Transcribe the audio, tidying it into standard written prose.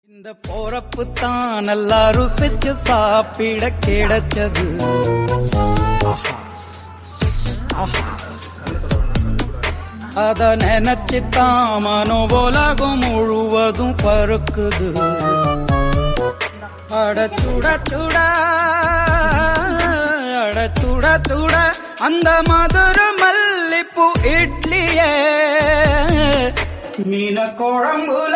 இந்த போறப்பு தான் நல்லா ருசிச்சு சாப்பிட கிடைச்சது. அத நினைச்சுத்தான் மனோ உலகம் முழுவதும் பருக்குது. அட சுட சுட அட சுட சுட அந்த மதுர மல்லிப்பூ இட்லியே மீன குழம்புல